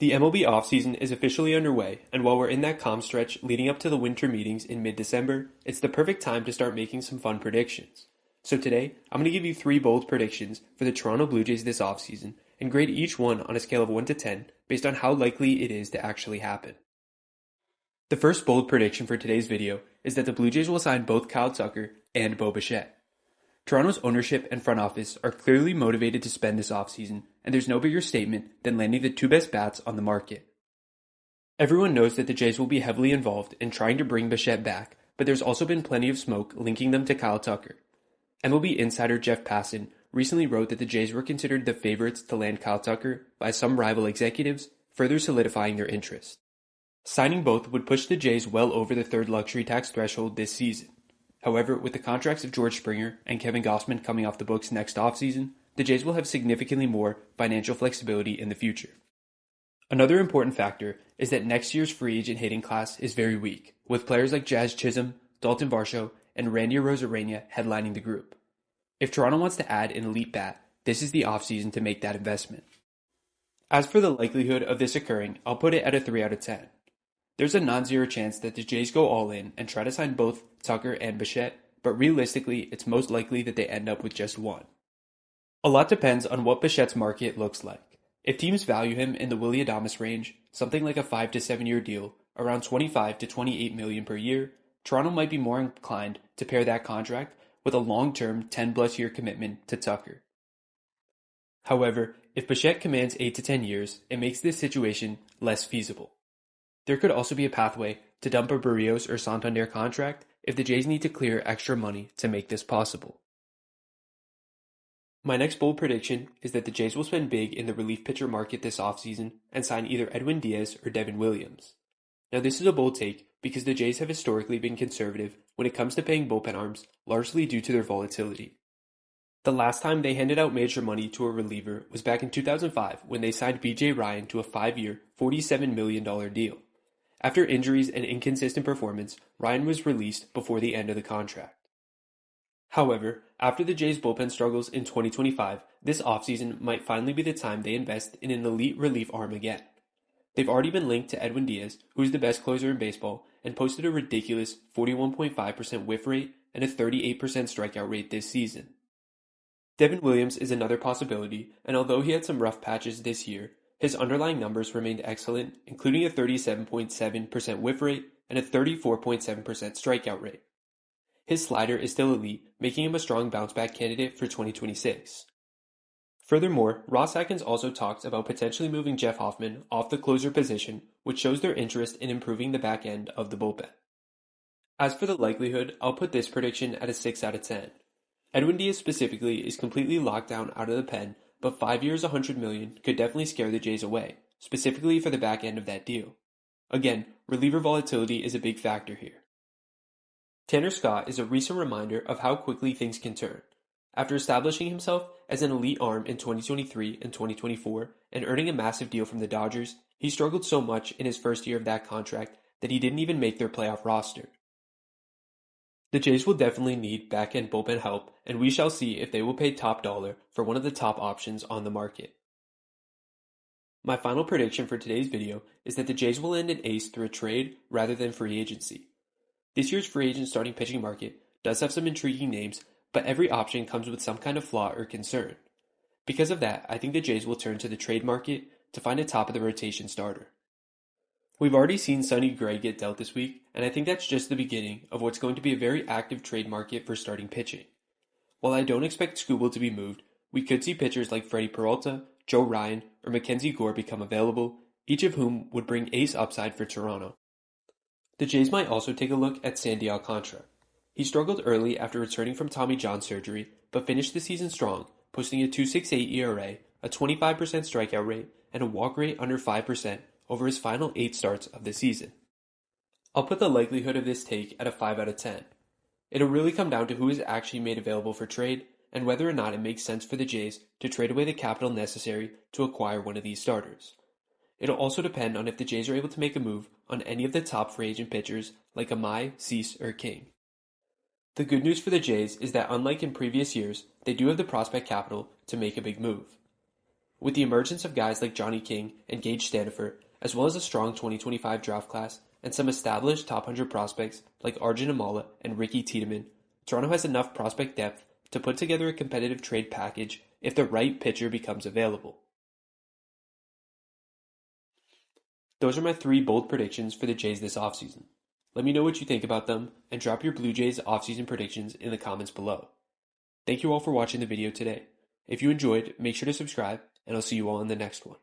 The MLB offseason is officially underway, and while we're in that calm stretch leading up to the winter meetings in mid-December, it's the perfect time to start making some fun predictions. So today, I'm going to give you 3 bold predictions for the Toronto Blue Jays this offseason and grade each one on a scale of 1 to 10 based on how likely it is to actually happen. The first bold prediction for today's video is that the Blue Jays will sign both Kyle Tucker and Bo Bichette. Toronto's ownership and front office are clearly motivated to spend this offseason, and there's no bigger statement than landing the 2 best bats on the market. Everyone knows that the Jays will be heavily involved in trying to bring Bichette back, but there's also been plenty of smoke linking them to Kyle Tucker. MLB insider Jeff Passan recently wrote that the Jays were considered the favorites to land Kyle Tucker by some rival executives, further solidifying their interest. Signing both would push the Jays well over the third luxury tax threshold this season. However, with the contracts of George Springer and Kevin Gausman coming off the books next offseason, the Jays will have significantly more financial flexibility in the future. Another important factor is that next year's free agent hitting class is very weak, with players like Jazz Chisholm, Dalton Varsho, and Randy Arozarena headlining the group. If Toronto wants to add an elite bat, this is the offseason to make that investment. As for the likelihood of this occurring, I'll put it at a 3 out of 10. There's a non-zero chance that the Jays go all in and try to sign both Tucker and Bichette, but realistically, it's most likely that they end up with just one. A lot depends on what Bichette's market looks like. If teams value him in the Willy Adames range, something like a 5 to 7 year deal, around $25 to $28 million per year, Toronto might be more inclined to pair that contract with a long-term 10-plus year commitment to Tucker. However, if Bichette commands 8 to 10 years, it makes this situation less feasible. There could also be a pathway to dump a Barrios or Santander contract if the Jays need to clear extra money to make this possible. My next bold prediction is that the Jays will spend big in the relief pitcher market this offseason and sign either Edwin Diaz or Devin Williams. Now this is a bold take because the Jays have historically been conservative when it comes to paying bullpen arms, largely due to their volatility. The last time they handed out major money to a reliever was back in 2005 when they signed B.J. Ryan to a 5-year, $47 million deal. After injuries and inconsistent performance, Ryan was released before the end of the contract. However, after the Jays' bullpen struggles in 2025, this offseason might finally be the time they invest in an elite relief arm again. They've already been linked to Edwin Diaz, who is the best closer in baseball, and posted a ridiculous 41.5% whiff rate and a 38% strikeout rate this season. Devin Williams is another possibility, and although he had some rough patches this year, his underlying numbers remained excellent, including a 37.7% whiff rate and a 34.7% strikeout rate. His slider is still elite, making him a strong bounce-back candidate for 2026. Furthermore, Ross Atkins also talked about potentially moving Jeff Hoffman off the closer position, which shows their interest in improving the back end of the bullpen. As for the likelihood, I'll put this prediction at a 6 out of 10. Edwin Diaz specifically is completely locked down out of the pen, but 5 years $100 million could definitely scare the Jays away, specifically for the back end of that deal. Again, reliever volatility is a big factor here. Tanner Scott is a recent reminder of how quickly things can turn. After establishing himself as an elite arm in 2023 and 2024 and earning a massive deal from the Dodgers, he struggled so much in his first year of that contract that he didn't even make their playoff roster. The Jays will definitely need back-end bullpen help, and we shall see if they will pay top dollar for one of the top options on the market. My final prediction for today's video is that the Jays will end an ace through a trade rather than free agency. This year's free agent starting pitching market does have some intriguing names, but every option comes with some kind of flaw or concern. Because of that, I think the Jays will turn to the trade market to find a top-of-the-rotation starter. We've already seen Sonny Gray get dealt this week, and I think that's just the beginning of what's going to be a very active trade market for starting pitching. While I don't expect Skubal to be moved, we could see pitchers like Freddie Peralta, Joe Ryan, or Mackenzie Gore become available, each of whom would bring ace upside for Toronto. The Jays might also take a look at Sandy Alcantara. He struggled early after returning from Tommy John surgery, but finished the season strong, posting a 2.68 ERA, a 25% strikeout rate, and a walk rate under 5% over his final 8 starts of the season. I'll put the likelihood of this take at a 5 out of 10. It'll really come down to who is actually made available for trade and whether or not it makes sense for the Jays to trade away the capital necessary to acquire one of these starters. It'll also depend on if the Jays are able to make a move on any of the top free agent pitchers like Amai, Cease, or King. The good news for the Jays is that unlike in previous years, they do have the prospect capital to make a big move. With the emergence of guys like Johnny King and Gage Stanifer, as well as a strong 2025 draft class and some established top 100 prospects like Arjun Amala and Ricky Tiedemann, Toronto has enough prospect depth to put together a competitive trade package if the right pitcher becomes available. Those are my 3 bold predictions for the Jays this offseason. Let me know what you think about them and drop your Blue Jays offseason predictions in the comments below. Thank you all for watching the video today. If you enjoyed, make sure to subscribe, and I'll see you all in the next one.